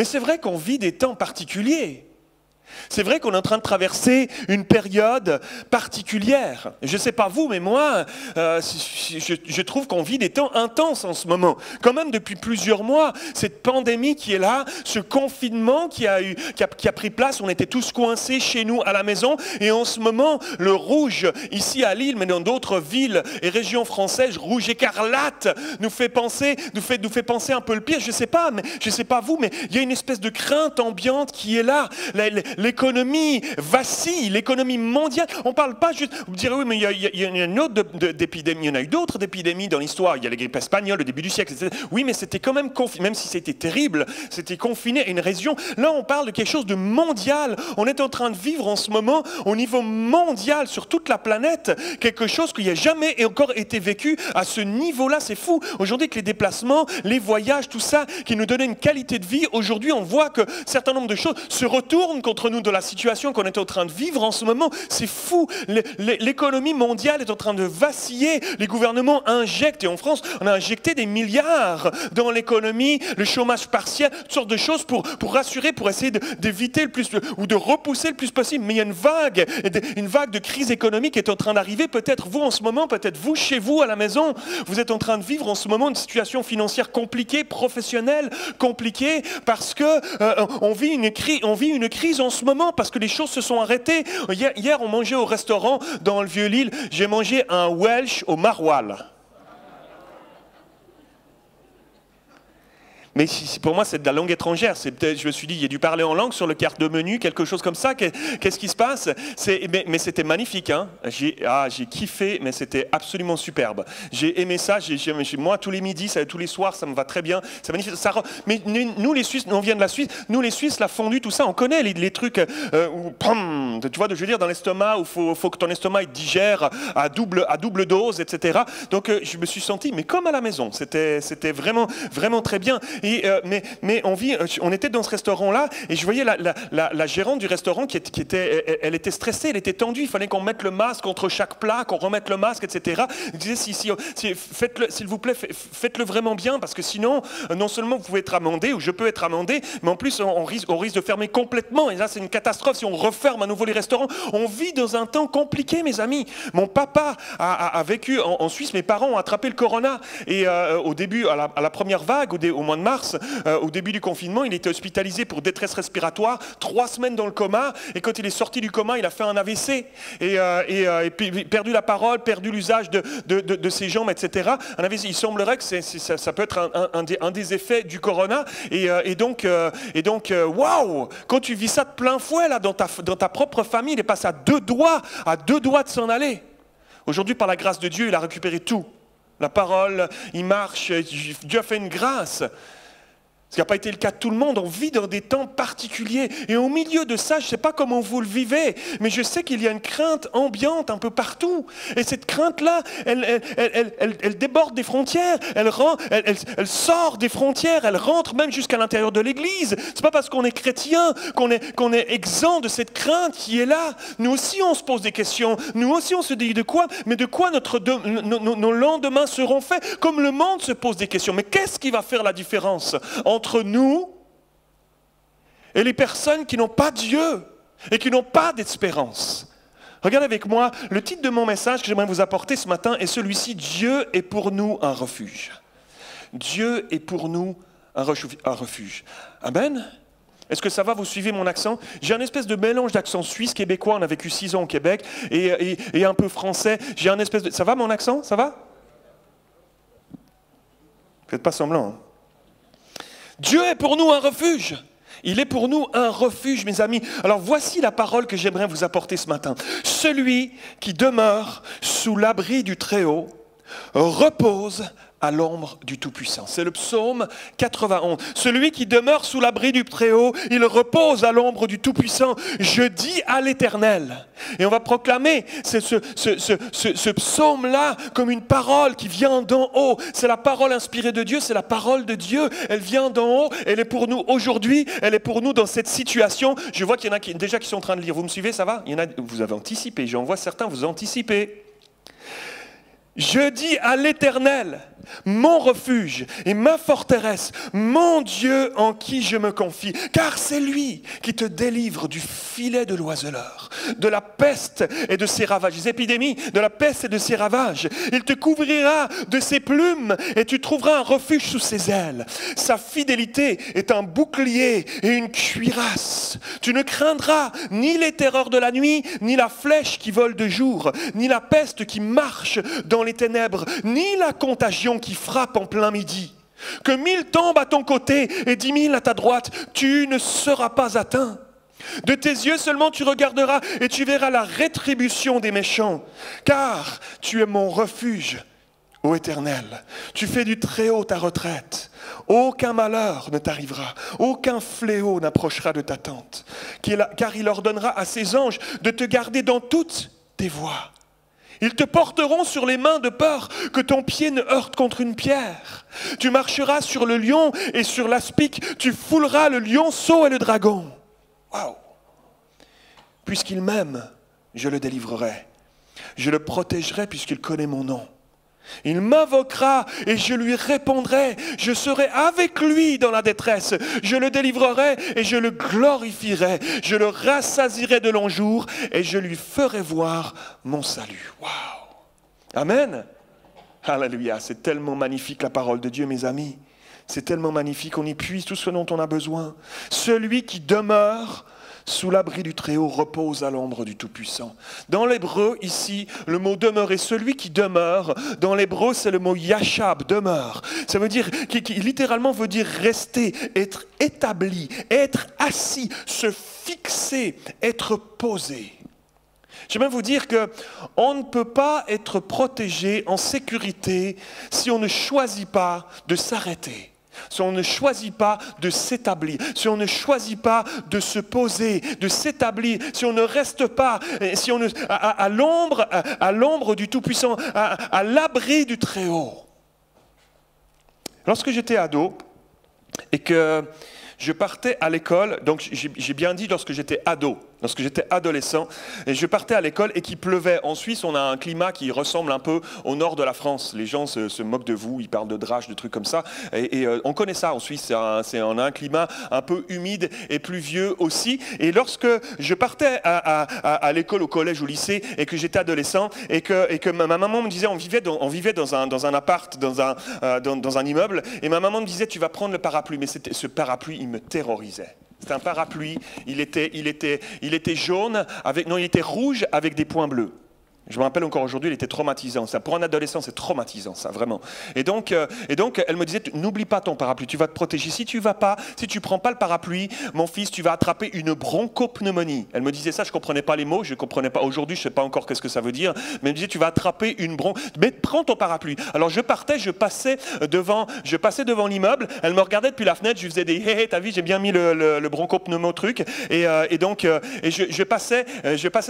Mais c'est vrai qu'on vit des temps particuliers. C'est vrai qu'on est en train de traverser une période particulière. Je ne sais pas vous, mais moi, je trouve qu'on vit des temps intenses en ce moment. Quand même depuis plusieurs mois, cette pandémie qui est là, ce confinement qui a pris place, on était tous coincés chez nous à la maison. Et en ce moment, le rouge, ici à Lille, mais dans d'autres villes et régions françaises, rouge écarlate, nous fait penser un peu le pire. Je ne sais pas vous, mais il y a une espèce de crainte ambiante qui est là. L'économie vacille, l'économie mondiale. On ne parle pas juste... Vous direz, oui, mais il y a une autre d'épidémie. Il y en a eu d'autres d'épidémies dans l'histoire. Il y a la grippe espagnole au début du siècle, etc. Oui, mais c'était quand même confiné. Même si c'était terrible, c'était confiné à une région. Là, on parle de quelque chose de mondial. On est en train de vivre en ce moment, au niveau mondial, sur toute la planète, quelque chose qui n'a jamais encore été vécu à ce niveau-là. C'est fou. Aujourd'hui, avec les déplacements, les voyages, tout ça, qui nous donnait une qualité de vie, aujourd'hui, on voit que certain nombre de choses se retournent contre nous de la situation qu'on est en train de vivre en ce moment. C'est fou. L'économie mondiale est en train de vaciller. Les gouvernements injectent, et en France, on a injecté des milliards dans l'économie, le chômage partiel, toutes sortes de choses pour rassurer, pour essayer d'éviter le plus, ou de repousser le plus possible. Mais il y a une vague de crise économique qui est en train d'arriver. Peut-être vous en ce moment, peut-être vous chez vous à la maison, vous êtes en train de vivre en ce moment une situation financière compliquée, professionnelle compliquée, parce que on vit une crise en ce moment parce que les choses se sont arrêtées. Hier, on mangeait au restaurant dans le Vieux-Lille. J'ai mangé un Welsh au maroilles. Mais pour moi, c'est de la langue étrangère. Je me suis dit, il y a dû parler en langue sur le carte de menu, quelque chose comme ça. Qu'est-ce qui se passe? Mais c'était magnifique. Hein. J'ai kiffé, mais c'était absolument superbe. J'ai aimé ça. Moi, tous les midis, tous les soirs, ça me va très bien. C'est magnifique. Mais nous, les Suisses, on vient de la Suisse. Nous, les Suisses, la fondue, tout ça, on connaît les trucs où, tu vois, je veux dire, dans l'estomac, où il faut que ton estomac digère à double dose, etc. Donc, je me suis senti, mais comme à la maison. C'était vraiment, vraiment très bien. Mais on était dans ce restaurant-là et je voyais la gérante du restaurant elle était stressée, elle était tendue. Il fallait qu'on mette le masque entre chaque plat, qu'on remette le masque, etc. Elle disait, faites-le, s'il vous plaît, faites-le vraiment bien parce que sinon, non seulement vous pouvez être amendé ou je peux être amendé, mais en plus, on risque de fermer complètement. Et là, c'est une catastrophe si on referme à nouveau les restaurants. On vit dans un temps compliqué, mes amis. Mon papa a vécu en Suisse. Mes parents ont attrapé le corona. Et au début, à la première vague, au mois de mars, au début du confinement, il était hospitalisé pour détresse respiratoire, 3 semaines dans le coma, et quand il est sorti du coma, il a fait un AVC, et puis perdu la parole, perdu l'usage de ses jambes, etc. Un AVC, il semblerait que ça peut être un des effets du corona, et donc, waouh, quand tu vis ça de plein fouet, là, dans ta propre famille, il est passé à deux doigts de s'en aller. Aujourd'hui, par la grâce de Dieu, il a récupéré tout. La parole, il marche, Dieu a fait une grâce. Ce qui n'a pas été le cas de tout le monde. On vit dans des temps particuliers. Et au milieu de ça, je ne sais pas comment vous le vivez, mais je sais qu'il y a une crainte ambiante un peu partout. Et cette crainte-là, elle déborde des frontières. Elle sort des frontières. Elle rentre même jusqu'à l'intérieur de l'Église. Ce n'est pas parce qu'on est chrétien qu'on est exempt de cette crainte qui est là. Nous aussi, on se pose des questions. Nous aussi, on se dit de quoi nos lendemains seront faits. Comme le monde se pose des questions. Mais qu'est-ce qui va faire la différence entre nous et les personnes qui n'ont pas Dieu et qui n'ont pas d'espérance? Regardez avec moi, le titre de mon message que j'aimerais vous apporter ce matin est celui-ci: Dieu est pour nous un refuge. Dieu est pour nous un refuge. Amen. Est-ce que ça va? Vous suivez mon accent? J'ai un espèce de mélange d'accent suisse, québécois, on a vécu 6 ans au Québec, et un peu français. J'ai un espèce de... Ça va mon accent? Ça va? Faites pas semblant, hein. Dieu est pour nous un refuge. Il est pour nous un refuge, mes amis. Alors voici la parole que j'aimerais vous apporter ce matin. Celui qui demeure sous l'abri du Très-Haut repose à l'ombre du Tout-Puissant. C'est le psaume 91. Celui qui demeure sous l'abri du Très-Haut, il repose à l'ombre du Tout-Puissant. Je dis à l'Éternel. Et on va proclamer ce psaume-là comme une parole qui vient d'en haut. C'est la parole inspirée de Dieu, c'est la parole de Dieu. Elle vient d'en haut, elle est pour nous aujourd'hui, elle est pour nous dans cette situation. Je vois qu'il y en a déjà qui sont en train de lire. Vous me suivez, ça va? Vous avez anticipé, j'en vois certains, vous anticipez. Je dis à l'Éternel, mon refuge et ma forteresse, mon Dieu en qui je me confie, car c'est lui qui te délivre du filet de l'oiseleur, de la peste et de ses ravages, des épidémies, de la peste et de ses ravages. Il te couvrira de ses plumes et tu trouveras un refuge sous ses ailes. Sa fidélité est un bouclier et une cuirasse. Tu ne craindras ni les terreurs de la nuit, ni la flèche qui vole de jour, ni la peste qui marche dans les ténèbres, ni la contagion qui frappe en plein midi. Que 1000 tombent à ton côté et 10 000 à ta droite, tu ne seras pas atteint. De tes yeux seulement tu regarderas et tu verras la rétribution des méchants. Car tu es mon refuge, ô Éternel. Tu fais du Très-Haut ta retraite. Aucun malheur ne t'arrivera, aucun fléau n'approchera de ta tente. Car il ordonnera à ses anges de te garder dans toutes tes voies. Ils te porteront sur les mains de peur que ton pied ne heurte contre une pierre. Tu marcheras sur le lion et sur l'aspic. Tu fouleras le lionceau et le dragon. Waouh! Puisqu'il m'aime, je le délivrerai. Je le protégerai puisqu'il connaît mon nom. Il m'invoquera et je lui répondrai. Je serai avec lui dans la détresse. Je le délivrerai et je le glorifierai. Je le rassasierai de longs jours et je lui ferai voir mon salut. Waouh! Amen. Alléluia. C'est tellement magnifique la parole de Dieu, mes amis. C'est tellement magnifique. On y puise tout ce dont on a besoin. Celui qui demeure sous l'abri du Très-Haut repose à l'ombre du Tout-Puissant. Dans l'hébreu, ici, le mot demeurer, celui qui demeure, dans l'hébreu, c'est le mot yashab, demeure. Ça veut dire, qui littéralement veut dire rester, être établi, être assis, se fixer, être posé. J'aimerais vous dire qu'on ne peut pas être protégé en sécurité si on ne choisit pas de s'arrêter. Si on ne choisit pas de s'établir, si on ne choisit pas de se poser, de s'établir, si on ne reste pas si on ne, à l'ombre du Tout-Puissant, à l'abri du Très-Haut. Lorsque j'étais ado et que je partais à l'école, donc j'ai bien dit lorsque j'étais ado, lorsque j'étais adolescent, et je partais à l'école et qu'il pleuvait. En Suisse, on a un climat qui ressemble un peu au nord de la France. Les gens se moquent de vous, ils parlent de drache, de trucs comme ça. Et on connaît ça en Suisse, on a un climat un peu humide et pluvieux aussi. Et lorsque je partais à l'école, au collège, au lycée, et que j'étais adolescent, et que ma maman me disait, on vivait dans un appart, dans un immeuble, et ma maman me disait, tu vas prendre le parapluie. Mais ce parapluie, il me terrorisait. C'était un parapluie, il était jaune, il était rouge avec des points bleus. Je me rappelle encore aujourd'hui, il était traumatisant. Ça, pour un adolescent, c'est traumatisant, ça, vraiment. Et donc, elle me disait, n'oublie pas ton parapluie, tu vas te protéger. Si tu ne prends pas le parapluie, mon fils, tu vas attraper une bronchopneumonie. Elle me disait ça, je ne comprenais pas les mots, je ne comprenais pas. Aujourd'hui, je ne sais pas encore qu'est-ce que ça veut dire, mais elle me disait, tu vas attraper une mais prends ton parapluie. Alors, je passais devant l'immeuble, elle me regardait depuis la fenêtre, je lui faisais des hé hé, t'as vu, j'ai bien mis le bronchopneumo truc. Je passais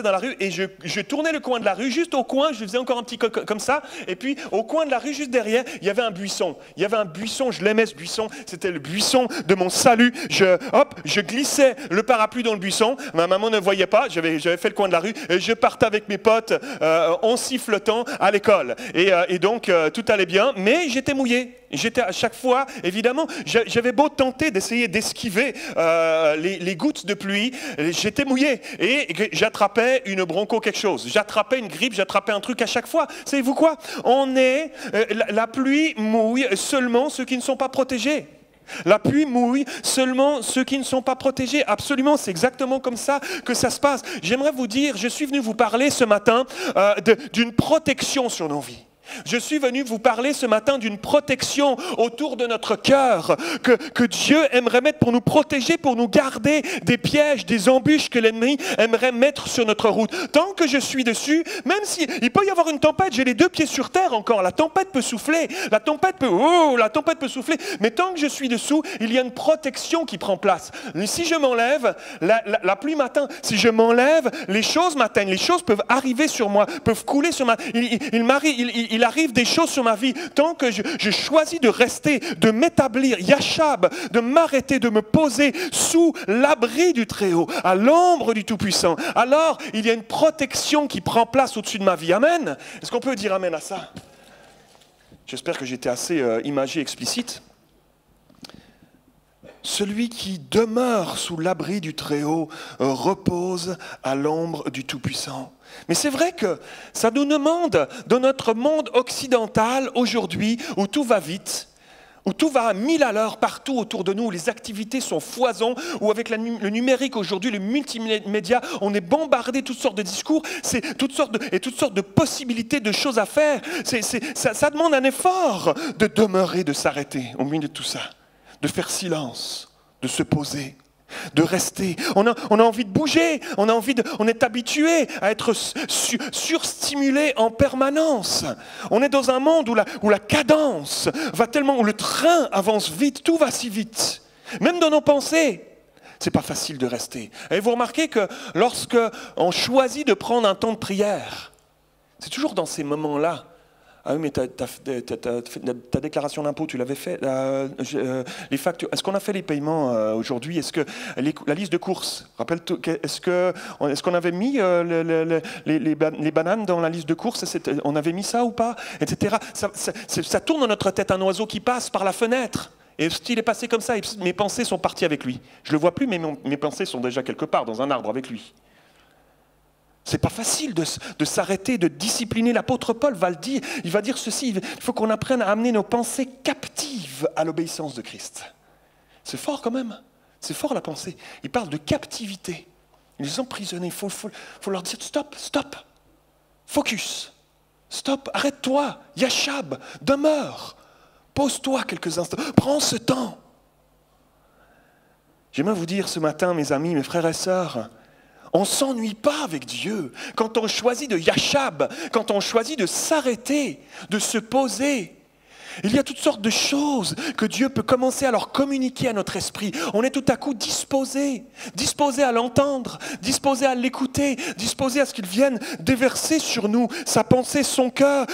dans la rue et je tournais le coin de la rue. Juste au coin, je faisais encore un petit comme ça, et puis au coin de la rue, juste derrière, il y avait un buisson. Je l'aimais ce buisson, c'était le buisson de mon salut. Je glissais le parapluie dans le buisson, ma maman ne voyait pas, j'avais fait le coin de la rue, et je partais avec mes potes en sifflotant à l'école. Et donc, tout allait bien, mais j'étais mouillé. J'étais à chaque fois, évidemment, j'avais beau tenter d'essayer d'esquiver les gouttes de pluie, j'étais mouillé et j'attrapais une broncho quelque chose, j'attrapais une grippe, j'attrapais un truc à chaque fois. Savez-vous quoi? La pluie mouille seulement ceux qui ne sont pas protégés. La pluie mouille seulement ceux qui ne sont pas protégés. Absolument, c'est exactement comme ça que ça se passe. J'aimerais vous dire, je suis venu vous parler ce matin d'une protection sur nos vies. Je suis venu vous parler ce matin d'une protection autour de notre cœur que Dieu aimerait mettre pour nous protéger, pour nous garder des pièges, des embûches que l'ennemi aimerait mettre sur notre route. Tant que je suis dessus, même s'il peut y avoir une tempête, j'ai les deux pieds sur terre encore, la tempête peut souffler, la tempête peut souffler, mais tant que je suis dessous, il y a une protection qui prend place. Si je m'enlève, la pluie m'atteint. Si je m'enlève, les choses m'atteignent, les choses peuvent arriver sur moi, peuvent couler sur ma... Il arrive des choses sur ma vie, tant que je choisis de rester, de m'établir, yashab, de m'arrêter, de me poser sous l'abri du Très-Haut, à l'ombre du Tout-Puissant, alors il y a une protection qui prend place au-dessus de ma vie. Amen. Est-ce qu'on peut dire amen à ça? J'espère que j'étais assez imagé, explicite. Celui qui demeure sous l'abri du Très-Haut repose à l'ombre du Tout-Puissant. Mais c'est vrai que ça nous demande, dans notre monde occidental aujourd'hui, où tout va vite, où tout va à 1000 à l'heure partout autour de nous, où les activités sont foison, où avec le numérique aujourd'hui, le multimédia, on est bombardé de toutes sortes de discours, c'est toutes sortes de possibilités de choses à faire. Ça demande un effort de demeurer, de s'arrêter au milieu de tout ça, de faire silence, de se poser, de rester. On a envie de bouger, on est habitué à être surstimulé en permanence. On est dans un monde où la cadence va tellement, où le train avance vite, tout va si vite. Même dans nos pensées, c'est pas facile de rester. Et vous remarquez que lorsque on choisit de prendre un temps de prière, c'est toujours dans ces moments-là. Ah oui, mais ta déclaration d'impôt, tu l'avais fait. Les factures. Est-ce qu'on a fait les paiements aujourd'hui? Est-ce que la liste de courses, rappelle-toi, est-ce qu'on avait mis les bananes dans la liste de courses? On avait mis ça ou pas? Etc. Ça tourne dans notre tête, un oiseau qui passe par la fenêtre. Et s'il est passé comme ça, mes pensées sont parties avec lui. Je ne le vois plus, mais mes pensées sont déjà quelque part dans un arbre avec lui. C'est pas facile de s'arrêter, de discipliner. L'apôtre Paul va le dire, il va dire ceci, il faut qu'on apprenne à amener nos pensées captives à l'obéissance de Christ. C'est fort quand même, c'est fort la pensée. Il parle de captivité. Ils les emprisonnés, il faut leur dire stop, focus, stop, arrête-toi, Yashab, demeure, pose-toi quelques instants, prends ce temps. J'aimerais vous dire ce matin, mes amis, mes frères et sœurs, on ne s'ennuie pas avec Dieu. Quand on choisit de Yashab, quand on choisit de s'arrêter, de se poser, il y a toutes sortes de choses que Dieu peut commencer à leur communiquer à notre esprit. On est tout à coup disposé à l'entendre, disposé à l'écouter, disposé à ce qu'il vienne déverser sur nous sa pensée, son cœur.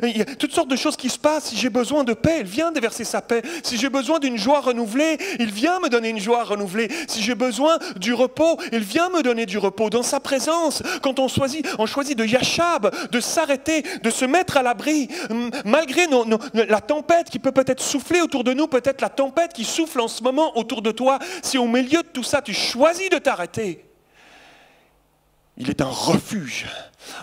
Il y a toutes sortes de choses qui se passent. Si j'ai besoin de paix, il vient déverser sa paix. Si j'ai besoin d'une joie renouvelée, il vient me donner une joie renouvelée. Si j'ai besoin du repos, il vient me donner du repos. Dans sa présence, quand on choisit de Yashab, de s'arrêter, de se mettre à l'abri, malgré la tempête qui peut peut-être souffler autour de nous, peut-être la tempête qui souffle en ce moment autour de toi, si au milieu de tout ça, tu choisis de t'arrêter, il est un refuge.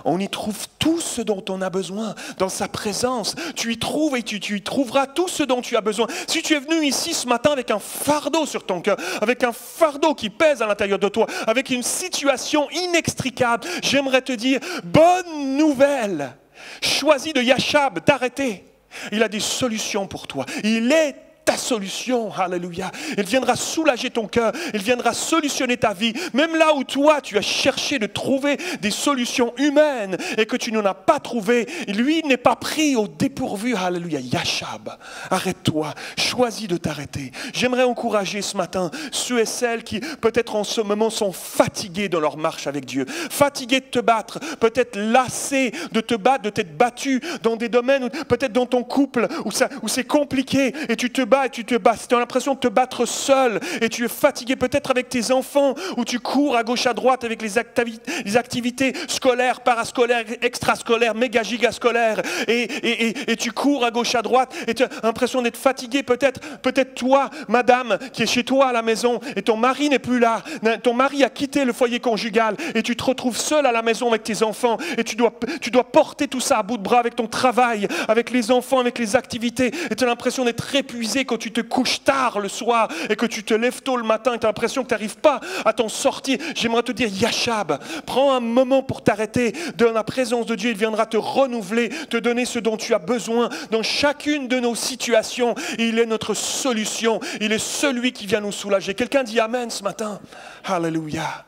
On y trouve tout ce dont on a besoin. Dans sa présence, tu y trouves et tu y trouveras tout ce dont tu as besoin. Si tu es venu ici ce matin avec un fardeau sur ton cœur, avec un fardeau qui pèse à l'intérieur de toi, avec une situation inextricable, j'aimerais te dire, bonne nouvelle, choisis de Yashab, t'arrêter. Il a des solutions pour toi. Il est ta solution, alléluia. Il viendra soulager ton cœur, il viendra solutionner ta vie, même là où toi tu as cherché de trouver des solutions humaines et que tu n'en as pas trouvé, lui n'est pas pris au dépourvu, alléluia. Yashab, arrête-toi, choisis de t'arrêter. J'aimerais encourager ce matin ceux et celles qui peut-être en ce moment sont fatigués dans leur marche avec Dieu, fatigués de te battre, peut-être lassés de te battre, de t'être battu dans des domaines, peut-être dans ton couple où c'est compliqué et tu te bats et tu te bats, tu as l'impression de te battre seul et tu es fatigué peut-être avec tes enfants où tu cours à gauche à droite avec les activités scolaires, parascolaires, extrascolaires, méga giga scolaires et tu cours à gauche à droite et tu as l'impression d'être fatigué peut-être toi, madame, qui est chez toi à la maison et ton mari n'est plus là, ton mari a quitté le foyer conjugal et tu te retrouves seul à la maison avec tes enfants et tu dois porter tout ça à bout de bras avec ton travail, avec les enfants, avec les activités et tu as l'impression d'être épuisé quand tu te couches tard le soir et que tu te lèves tôt le matin et tu as l'impression que tu n'arrives pas à t'en sortir. J'aimerais te dire, Yashab, prends un moment pour t'arrêter. Dans la présence de Dieu, il viendra te renouveler, te donner ce dont tu as besoin. Dans chacune de nos situations, il est notre solution. Il est celui qui vient nous soulager. Quelqu'un dit Amen ce matin. Alléluia.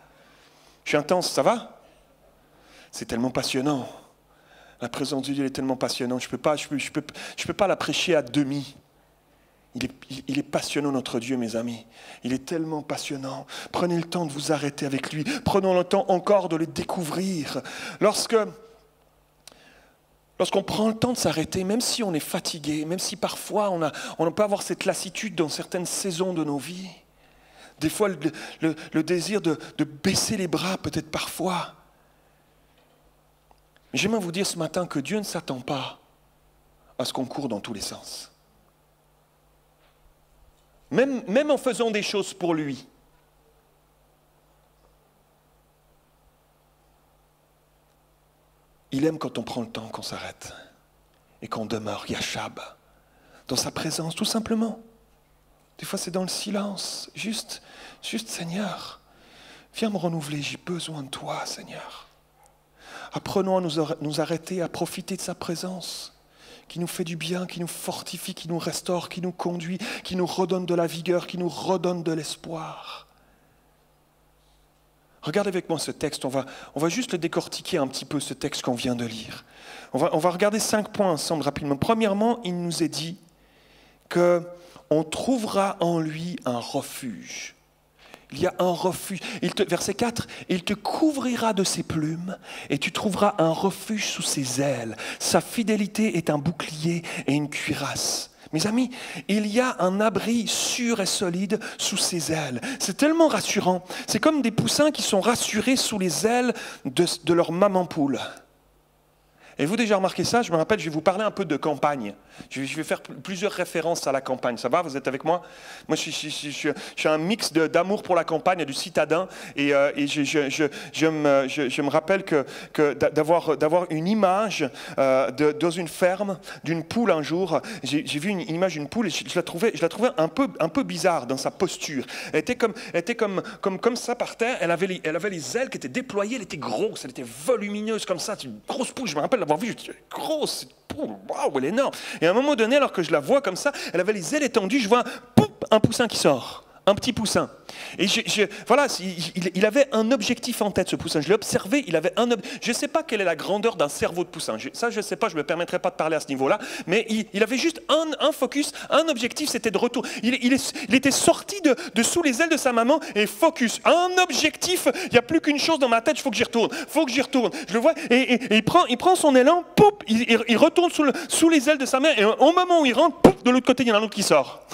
Je suis intense, ça va? C'est tellement passionnant. La présence de Dieu est tellement passionnante. Je peux pas la prêcher à demi. Il est passionnant notre Dieu, mes amis. Il est tellement passionnant. Prenez le temps de vous arrêter avec lui. Prenons le temps encore de le découvrir. Lorsqu'on prend le temps de s'arrêter, même si on est fatigué, même si parfois on peut avoir cette lassitude dans certaines saisons de nos vies, des fois le désir de baisser les bras peut-être parfois. Mais j'aimerais vous dire ce matin que Dieu ne s'attend pas parce qu'on court dans tous les sens. Même en faisant des choses pour lui. Il aime quand on prend le temps, qu'on s'arrête et qu'on demeure Yashab, dans sa présence, tout simplement. Des fois, c'est dans le silence. Juste, Seigneur, viens me renouveler, j'ai besoin de toi, Seigneur. Apprenons à nous arrêter, à profiter de sa présence, qui nous fait du bien, qui nous fortifie, qui nous restaure, qui nous conduit, qui nous redonne de la vigueur, qui nous redonne de l'espoir. Regardez avec moi ce texte, on va juste le décortiquer un petit peu, ce texte qu'on vient de lire. On va regarder 5 points ensemble rapidement. Premièrement, il nous est dit qu'on trouvera en lui un refuge. Il y a un refuge. Verset 4, « Il te couvrira de ses plumes et tu trouveras un refuge sous ses ailes. Sa fidélité est un bouclier et une cuirasse. » Mes amis, il y a un abri sûr et solide sous ses ailes. C'est tellement rassurant. C'est comme des poussins qui sont rassurés sous les ailes de leur maman poule. Et vous déjà remarqué ça? Je me rappelle, je vais vous parler un peu de campagne. Je vais faire plusieurs références à la campagne. Ça va? Vous êtes avec moi? Moi, je suis un mix d'amour pour la campagne et du citadin. Et je me rappelle d'avoir une image dans une ferme d'une poule un jour. J'ai vu une image d'une poule et je la trouvais un peu bizarre dans sa posture. Elle était comme ça par terre. Elle avait les ailes qui étaient déployées. Elle était grosse, elle était volumineuse comme ça. C'est une grosse poule. Je me rappelle l'avoir vue. Je dis, grosse poule, waouh, elle est énorme. Et à un moment donné, alors que je la vois comme ça, elle avait les ailes étendues. Je vois un poussin qui sort. Un petit poussin. Et voilà, il avait un objectif en tête, ce poussin. Je l'ai observé, il avait je ne sais pas quelle est la grandeur d'un cerveau de poussin. Ça, je ne sais pas, je ne me permettrai pas de parler à ce niveau-là. Mais il avait juste un focus, un objectif, c'était de retour. Il était sorti de sous les ailes de sa maman et focus. Un objectif, il n'y a plus qu'une chose dans ma tête, il faut que j'y retourne. Je le vois, et il prend son élan, poup, il retourne sous les ailes de sa mère. Et au moment où il rentre, poup, de l'autre côté, il y en a un autre qui sort.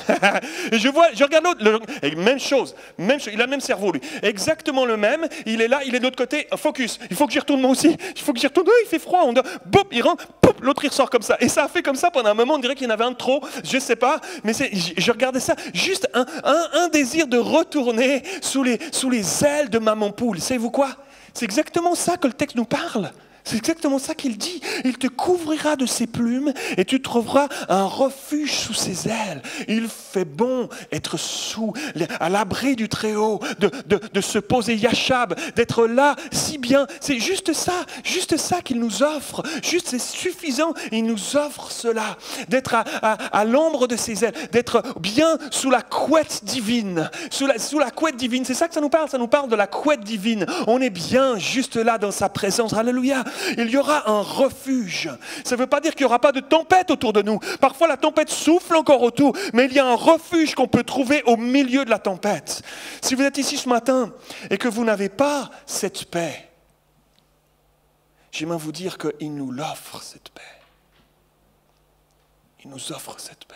Et je regarde l'autre. Et même chose, il a le même cerveau lui, exactement le même, il est là, il est de l'autre côté, focus, il faut que j'y retourne moi aussi, il faut que j'y retourne, il fait froid, boum, il rentre, boum, l'autre il ressort comme ça, et ça a fait comme ça pendant un moment, on dirait qu'il y en avait un de trop, je sais pas, mais je regardais ça, juste un désir de retourner sous les ailes de maman poule, savez-vous quoi? C'est exactement ça que le texte nous parle. C'est exactement ça qu'il dit. Il te couvrira de ses plumes et tu trouveras un refuge sous ses ailes. Il fait bon être à l'abri du Très-Haut, de se poser Yashab, d'être là si bien. C'est juste ça qu'il nous offre. Juste, c'est suffisant. Il nous offre cela. D'être à l'ombre de ses ailes, d'être bien sous la couette divine. Sous la couette divine, c'est ça que ça nous parle. Ça nous parle de la couette divine. On est bien juste là dans sa présence. Alléluia. Il y aura un refuge. Ça ne veut pas dire qu'il n'y aura pas de tempête autour de nous. Parfois, la tempête souffle encore autour, mais il y a un refuge qu'on peut trouver au milieu de la tempête. Si vous êtes ici ce matin et que vous n'avez pas cette paix, j'aimerais vous dire qu'il nous l'offre, cette paix. Il nous offre cette paix.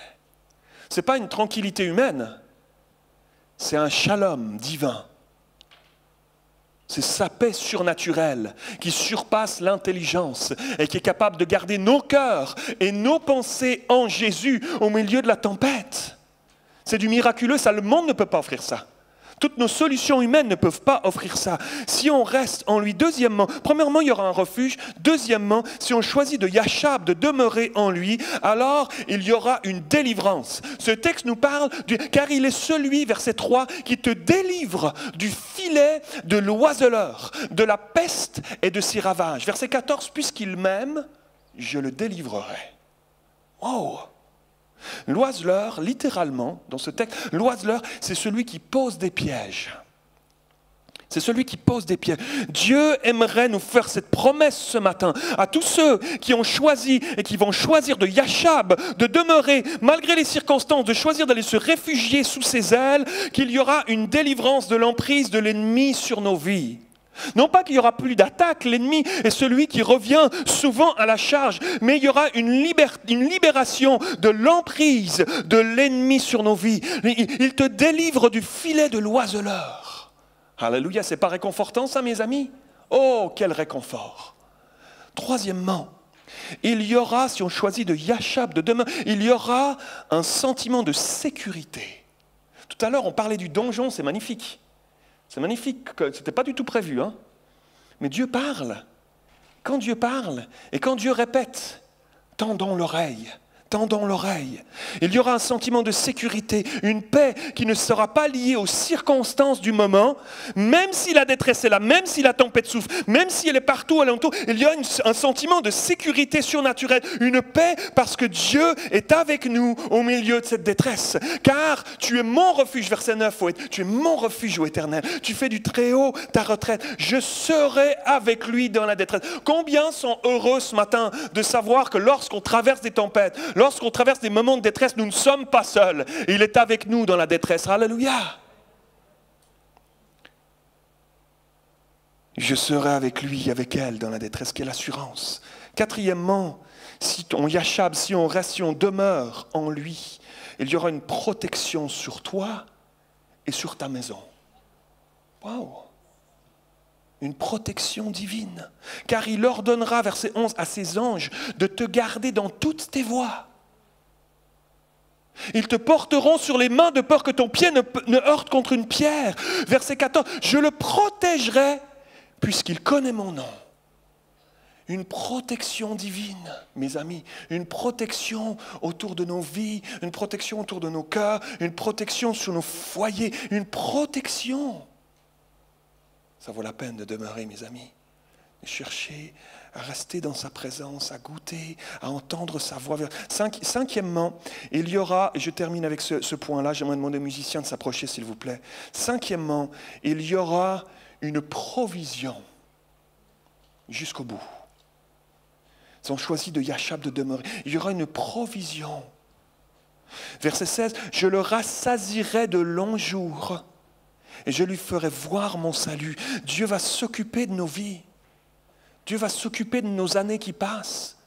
Ce n'est pas une tranquillité humaine, c'est un shalom divin. C'est sa paix surnaturelle qui surpasse l'intelligence et qui est capable de garder nos cœurs et nos pensées en Jésus au milieu de la tempête. C'est du miraculeux, ça, le monde ne peut pas offrir ça. Toutes nos solutions humaines ne peuvent pas offrir ça. Si on reste en lui, premièrement, il y aura un refuge. Deuxièmement, si on choisit de Yashab, de demeurer en lui, alors il y aura une délivrance. Ce texte nous parle, car il est celui, verset 3, qui te délivre du filet de l'oiseleur, de la peste et de ses ravages. Verset 14, puisqu'il m'aime, je le délivrerai. Wow! L'oiseleur, littéralement, dans ce texte, l'oiseleur, c'est celui qui pose des pièges. C'est celui qui pose des pièges. Dieu aimerait nous faire cette promesse ce matin à tous ceux qui ont choisi et qui vont choisir de Yashab, de demeurer malgré les circonstances, de choisir d'aller se réfugier sous ses ailes, qu'il y aura une délivrance de l'emprise de l'ennemi sur nos vies. Non pas qu'il n'y aura plus d'attaque, l'ennemi est celui qui revient souvent à la charge, mais il y aura une libération de l'emprise de l'ennemi sur nos vies. Il te délivre du filet de l'oiseleur. Alléluia, c'est pas réconfortant ça mes amis? Oh, quel réconfort! Troisièmement, Il y aura, si on choisit de Yachab, de demain, il y aura un sentiment de sécurité. Tout à l'heure, on parlait du donjon, c'est magnifique. C'est magnifique, ce n'était pas du tout prévu. Hein? Mais Dieu parle. Quand Dieu parle et quand Dieu répète, tendons l'oreille. Tendons l'oreille. Il y aura un sentiment de sécurité, une paix qui ne sera pas liée aux circonstances du moment, même si la détresse est là, même si la tempête souffle, même si elle est partout alentour, il y a un sentiment de sécurité surnaturelle, une paix parce que Dieu est avec nous au milieu de cette détresse. Car tu es mon refuge, verset 9, tu es mon refuge, ô Éternel. Tu fais du Très-Haut ta retraite. Je serai avec lui dans la détresse. Combien sont heureux ce matin de savoir que lorsqu'on traverse des tempêtes, lorsqu'on traverse des moments de détresse, nous ne sommes pas seuls. Il est avec nous dans la détresse. Alléluia. Je serai avec lui, avec elle dans la détresse. Quelle assurance. Quatrièmement, si on Yachab, si on reste, si on demeure en lui, il y aura une protection sur toi et sur ta maison. Waouh! Une protection divine. Car il ordonnera, verset 11, à ses anges de te garder dans toutes tes voies. Ils te porteront sur les mains de peur que ton pied ne heurte contre une pierre. Verset 14, je le protégerai puisqu'il connaît mon nom. Une protection divine, mes amis, une protection autour de nos vies, une protection autour de nos cœurs, une protection sur nos foyers, une protection. Ça vaut la peine de demeurer, mes amis, de chercher à rester dans sa présence, à goûter, à entendre sa voix. Cinquièmement, il y aura, et je termine avec ce point-là, j'aimerais demander aux musiciens de s'approcher s'il vous plaît. Cinquièmement, il y aura une provision jusqu'au bout. Si on choisit de Yachab de demeurer, il y aura une provision. Verset 16, je le rassasierai de longs jours et je lui ferai voir mon salut. Dieu va s'occuper de nos vies. Dieu va s'occuper de nos années qui passent.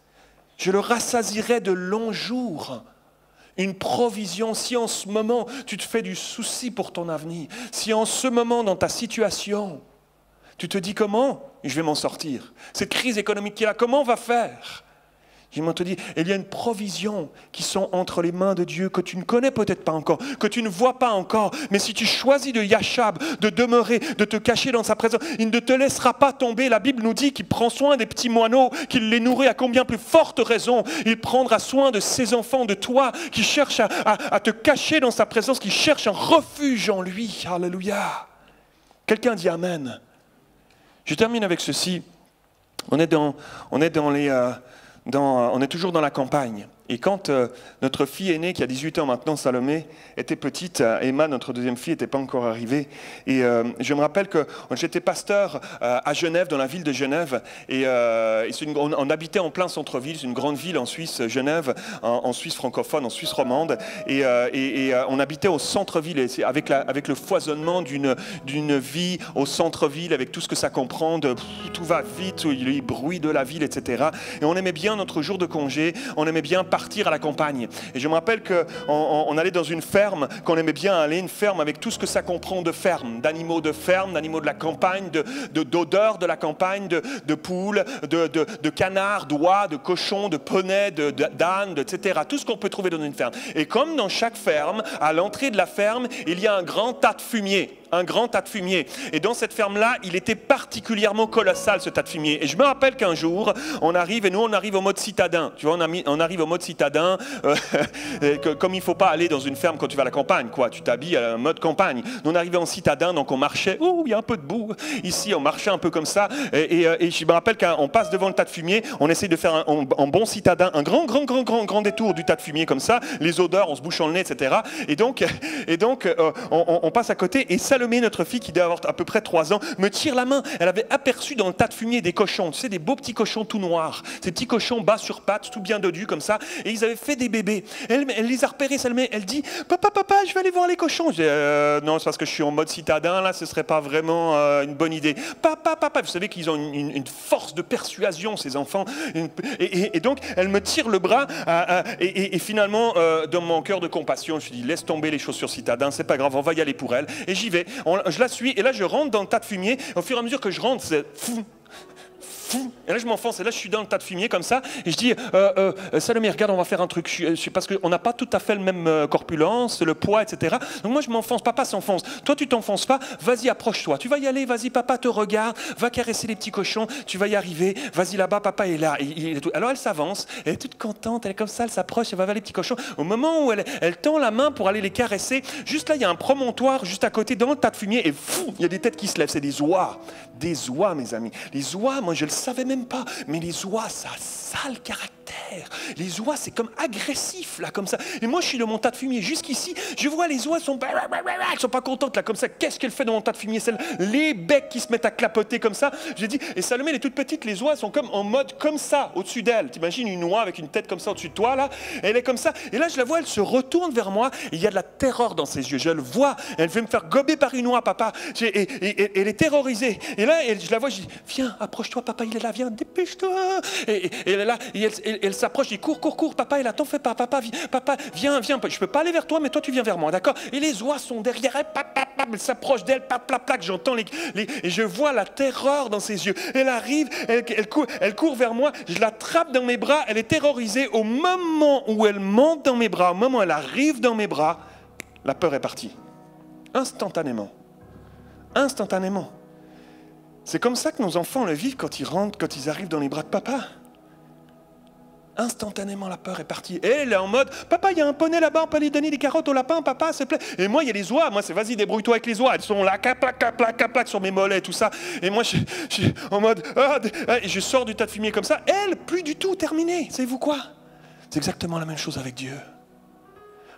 Je le rassasierai de longs jours. Une provision. Si en ce moment, tu te fais du souci pour ton avenir, si en ce moment, dans ta situation, tu te dis comment je vais m'en sortir. Cette crise économique qui est là, comment on va faire? Je te dis, il y a une provision qui sont entre les mains de Dieu que tu ne connais peut-être pas encore, que tu ne vois pas encore. Mais si tu choisis de Yachab, de demeurer, de te cacher dans sa présence, il ne te laissera pas tomber. La Bible nous dit qu'il prend soin des petits moineaux, qu'il les nourrit à combien plus forte raison. Il prendra soin de ses enfants, de toi, qui cherche à te cacher dans sa présence, qui cherche un refuge en lui. Alléluia. Quelqu'un dit Amen. Je termine avec ceci. On est toujours dans la campagne. Et quand notre fille aînée, qui a 18 ans maintenant, Salomé, était petite, Emma, notre deuxième fille, n'était pas encore arrivée. Et je me rappelle que j'étais pasteur à Genève, dans la ville de Genève. Et on habitait en plein centre-ville, c'est une grande ville en Suisse, Genève, en Suisse francophone, en Suisse romande. Et on habitait au centre-ville, avec le foisonnement d'une vie au centre-ville, avec tout ce que ça comprend, tout va vite, les bruits de la ville, etc. Et on aimait bien notre jour de congé, on aimait bien partir à la campagne. Et je me rappelle qu'on allait dans une ferme, qu'on aimait bien aller, une ferme avec tout ce que ça comprend de ferme, d'animaux de la campagne, d'odeurs de la campagne, de poules, de canards, d'oies, de cochons, de poneys, d'ânes, etc. Tout ce qu'on peut trouver dans une ferme. Et comme dans chaque ferme, à l'entrée de la ferme, il y a un grand tas de fumier. Un grand tas de fumier. Et dans cette ferme-là, il était particulièrement colossal, ce tas de fumier. Et je me rappelle qu'un jour, on arrive au mode citadin. Tu vois, on arrive au mode citadin, comme il ne faut pas aller dans une ferme quand tu vas à la campagne, quoi. Tu t'habilles à mode campagne. Nous, on arrivait en citadin, donc on marchait. Ouh, il y a un peu de boue. Ici, on marchait un peu comme ça. Et je me rappelle qu'on passe devant le tas de fumier, on essaie de faire un bon citadin, un grand détour du tas de fumier comme ça. Les odeurs, on se bouche le nez, etc. Et donc on passe à côté. Et Salomé, notre fille, qui devait avoir à peu près 3 ans, me tire la main. Elle avait aperçu dans le tas de fumier des cochons, tu sais, des beaux petits cochons tout noirs. Ces petits cochons bas sur pattes, tout bien dodus comme ça. Et ils avaient fait des bébés. Elle les a repérés, Salomé. Elle dit, papa, je vais aller voir les cochons. Je dis, non, c'est parce que je suis en mode citadin, là, ce serait pas vraiment une bonne idée. Papa, vous savez qu'ils ont une force de persuasion, ces enfants. Et donc, elle me tire le bras. Et finalement, dans mon cœur de compassion, je me dis, laisse tomber les chaussures citadins, c'est pas grave, on va y aller pour elle. Et j'y vais. Je la suis. Et là, je rentre dans le tas de fumier. Au fur et à mesure que je rentre, c'est fou. Et là, je m'enfonce, et là, je suis dans le tas de fumier comme ça, et je dis, Salomé, regarde, on va faire un truc, parce qu'on n'a pas tout à fait le même corpulence, le poids, etc. Donc moi, je m'enfonce, papa s'enfonce. Toi, tu t'enfonces pas, vas-y, approche-toi. Tu vas y aller, vas-y, papa te regarde, va caresser les petits cochons, tu vas y arriver, vas-y là-bas, papa est là. Alors elle s'avance, elle est toute contente, elle est comme ça, elle s'approche, elle va vers les petits cochons. Au moment où elle tend la main pour aller les caresser, juste là, il y a un promontoire juste à côté, dans le tas de fumier, et fou, il y a des têtes qui se lèvent, c'est des oies. Des oies, mes amis. Les oies, moi, je le savais même pas, mais les oies, ça a sale caractère. Les oies, c'est comme agressif, là, comme ça. Et moi, je suis dans mon tas de fumier. Jusqu'ici, je vois les oies, elles sont pas contentes, là, comme ça. Qu'est-ce qu'elle fait dans mon tas de fumier? Les becs qui se mettent à clapoter comme ça. J'ai dit, et Salomé, elle est toute petite, les oies sont comme en mode comme ça, au-dessus d'elle. T'imagines une oie avec une tête comme ça au-dessus de toi, là? Elle est comme ça. Et là, je la vois, elle se retourne vers moi, et il y a de la terreur dans ses yeux. Je le vois. Elle veut me faire gober par une oie, papa. Et elle est terrorisée. Et là, je la vois, je dis, viens, approche-toi, papa, il est là, viens, dépêche-toi. Et elle est là, et elle s'approche, et cours, papa est là, t'en fais pas, papa, viens, je peux pas aller vers toi, mais toi tu viens vers moi, d'accord? Et les oies sont derrière elle, elle s'approche d'elle, j'entends et je vois la terreur dans ses yeux. Elle arrive, elle court vers moi, je l'attrape dans mes bras, elle est terrorisée. Au moment où elle monte dans mes bras, au moment où elle arrive dans mes bras, la peur est partie. Instantanément. C'est comme ça que nos enfants le vivent quand ils arrivent dans les bras de papa. Instantanément, la peur est partie. Et elle est en mode, papa, il y a un poney là-bas, on peut aller donner des carottes au lapin, papa, s'il te plaît. Et moi, il y a les oies. Moi, c'est vas-y, débrouille-toi avec les oies. Elles sont là, clac, sur mes mollets, tout ça. Et moi, je suis en mode, et je sors du tas de fumier comme ça. Elle, plus du tout, terminé. Savez-vous quoi? C'est exactement la même chose avec Dieu.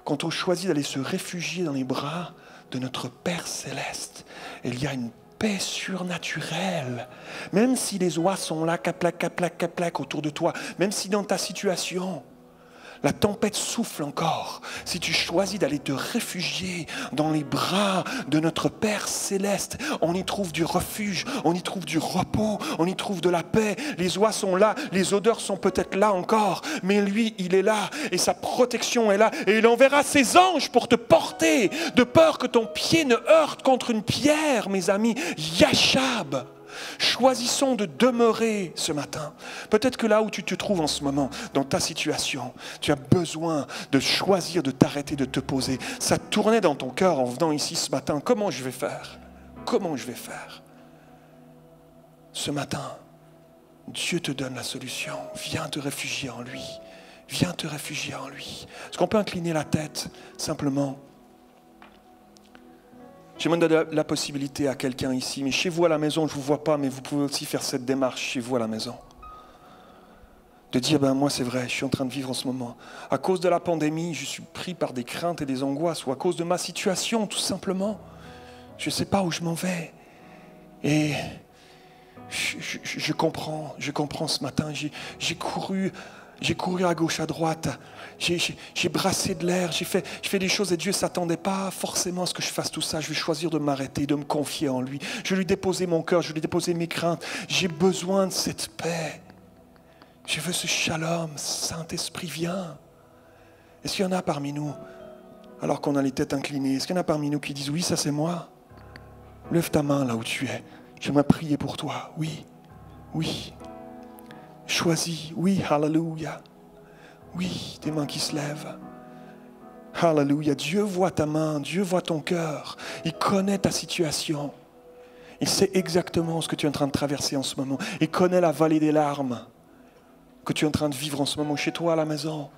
Quand on choisit d'aller se réfugier dans les bras de notre Père Céleste, il y a une paix surnaturelle. Même si les oies sont là, caplac, autour de toi, même si dans ta situation, la tempête souffle encore, si tu choisis d'aller te réfugier dans les bras de notre Père Céleste, on y trouve du refuge, on y trouve du repos, on y trouve de la paix. Les oies sont là, les odeurs sont peut-être là encore, mais lui, il est là et sa protection est là et il enverra ses anges pour te porter, de peur que ton pied ne heurte contre une pierre, mes amis. Yachab. Choisissons de demeurer ce matin. Peut-être que là où tu te trouves en ce moment, dans ta situation, tu as besoin de choisir de t'arrêter, de te poser. Ça tournait dans ton cœur en venant ici ce matin. Comment je vais faire? Ce matin, Dieu te donne la solution. Viens te réfugier en lui. Est-ce qu'on peut incliner la tête simplement? J'aimerais donner la possibilité à quelqu'un ici, mais chez vous à la maison, je ne vous vois pas, mais vous pouvez aussi faire cette démarche chez vous à la maison. De dire, moi c'est vrai, je suis en train de vivre en ce moment. À cause de la pandémie, je suis pris par des craintes et des angoisses, ou à cause de ma situation, tout simplement. Je ne sais pas où je m'en vais. Et je comprends ce matin, j'ai couru à gauche, à droite. J'ai brassé de l'air, j'ai fait des choses et Dieu ne s'attendait pas forcément à ce que je fasse tout ça. Je vais choisir de m'arrêter, de me confier en lui. Je vais lui déposer mon cœur, je vais lui déposer mes craintes. J'ai besoin de cette paix. Je veux ce shalom. Saint-Esprit, viens. Est-ce qu'il y en a parmi nous, alors qu'on a les têtes inclinées, est-ce qu'il y en a parmi nous qui disent, oui, ça c'est moi? Lève ta main là où tu es. J'aimerais prier pour toi. Oui. Choisis. Oui, hallelujah. Oui, des mains qui se lèvent. Hallelujah. Dieu voit ta main, Dieu voit ton cœur. Il connaît ta situation. Il sait exactement ce que tu es en train de traverser en ce moment. Il connaît la vallée des larmes que tu es en train de vivre en ce moment chez toi à la maison.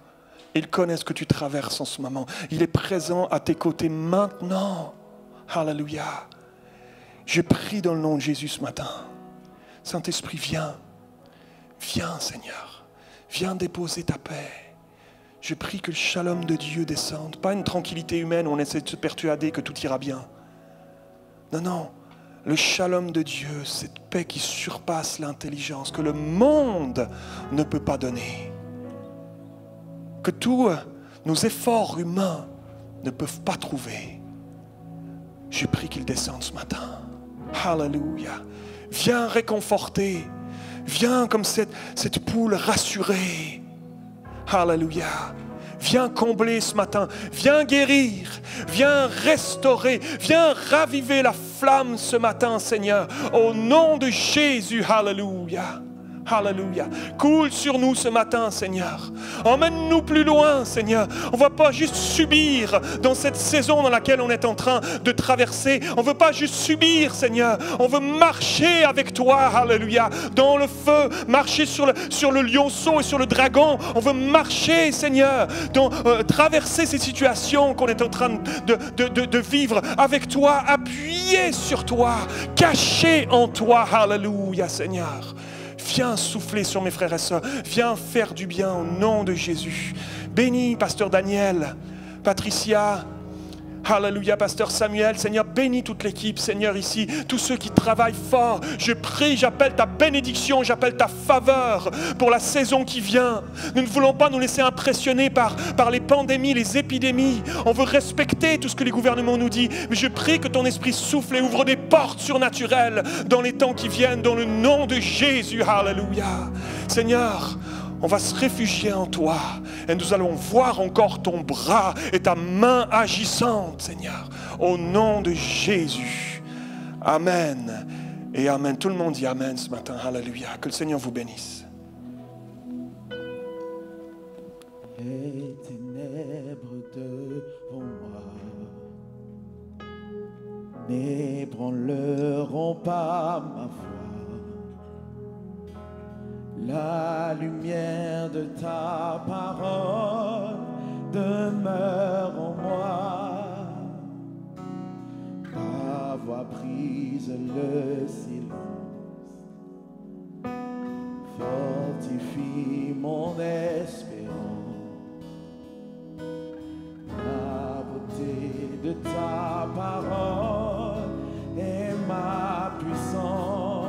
Il connaît ce que tu traverses en ce moment. Il est présent à tes côtés maintenant. Hallelujah. Je prie dans le nom de Jésus ce matin. Saint-Esprit, viens. Viens, Seigneur. Viens déposer ta paix. Je prie que le shalom de Dieu descende. Pas une tranquillité humaine où on essaie de se persuader que tout ira bien. Non. Le shalom de Dieu, cette paix qui surpasse l'intelligence, que le monde ne peut pas donner. Que tous nos efforts humains ne peuvent pas trouver. Je prie qu'il descende ce matin. Hallelujah. Viens réconforter. Viens comme cette poule rassurée. Hallelujah. Viens combler ce matin. Viens guérir. Viens restaurer. Viens raviver la flamme ce matin, Seigneur. Au nom de Jésus. Hallelujah. Alléluia. Coule sur nous ce matin, Seigneur. Emmène-nous plus loin, Seigneur. On ne va pas juste subir dans cette saison dans laquelle on est en train de traverser. On ne veut pas juste subir, Seigneur. On veut marcher avec toi, alléluia, dans le feu, marcher sur le lionceau et sur le dragon. On veut marcher, Seigneur, traverser ces situations qu'on est en train de vivre avec toi, appuyé sur toi, caché en toi, alléluia, Seigneur. Viens souffler sur mes frères et sœurs. Viens faire du bien au nom de Jésus. Bénis Pasteur Daniel, Patricia, alléluia, Pasteur Samuel. Seigneur, bénis toute l'équipe, Seigneur, ici. Tous ceux qui travaillent fort. Je prie, j'appelle ta bénédiction, j'appelle ta faveur pour la saison qui vient. Nous ne voulons pas nous laisser impressionner par les pandémies, les épidémies. On veut respecter tout ce que les gouvernements nous disent. Mais je prie que ton esprit souffle et ouvre des portes surnaturelles dans les temps qui viennent, dans le nom de Jésus. Alléluia. Seigneur, on va se réfugier en toi et nous allons voir encore ton bras et ta main agissante, Seigneur, au nom de Jésus. Amen et amen. Tout le monde dit amen ce matin. Alléluia. Que le Seigneur vous bénisse. Les ténèbres devant moi n'ébranleront pas ma foi. La lumière de ta parole demeure en moi. Ta voix brise le silence, fortifie mon espérance. La beauté de ta parole est ma puissance.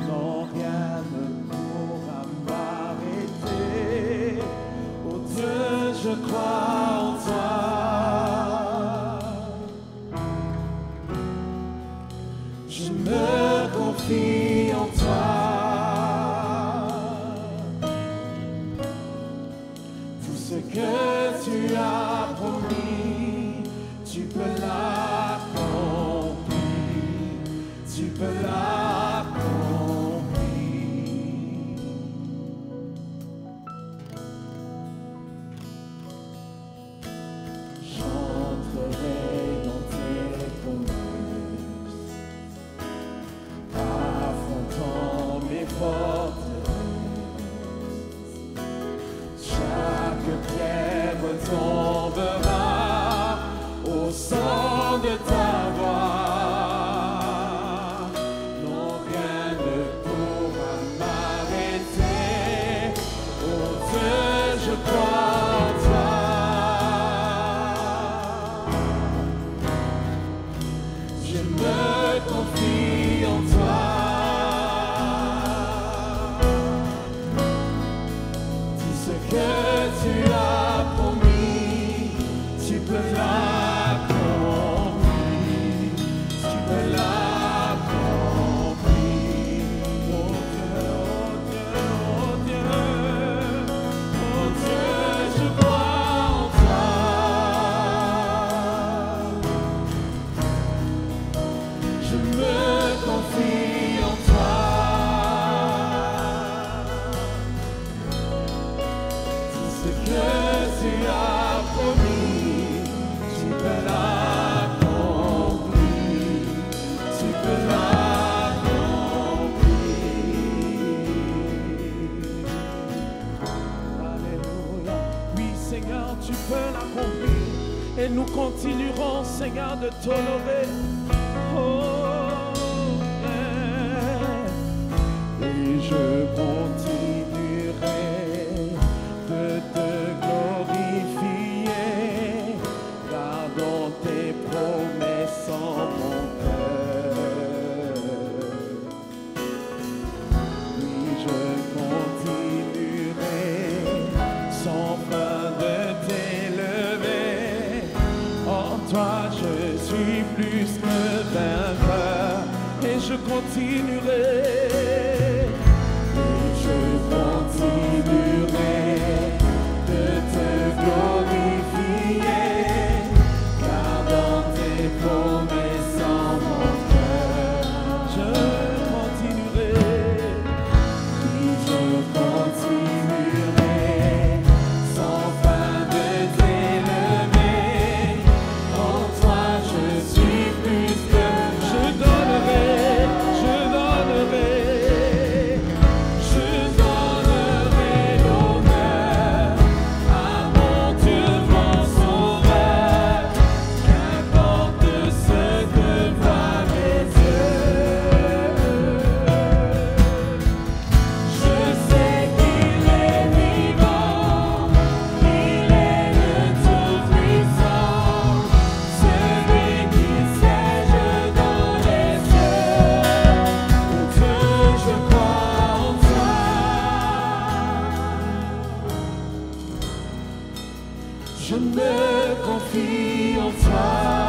Non, rien ne pourra m'arrêter. Oh Dieu, je crois en toi. Je me confie en toi. Tout ce que tu as promis, tu peux l'accomplir. Tu peux l'accomplir. Tombera au son de ta voix. Non, rien ne pourra m'arrêter. Oh Dieu, je crois en toi. Je me confie en toi. Tout ce que tu as et nous continuerons, Seigneur, de t'honorer. Oh, yeah. Et je continuerai de te glorifier, gardant tes promesses en mon cœur. Oui, je continuerai sans fin de t'élever. En toi je suis plus que vainqueur et je continuerai. Et je continuerai de te glorifier, gardant tes promesses en mon cœur. Je continuerai. Je me confie en toi.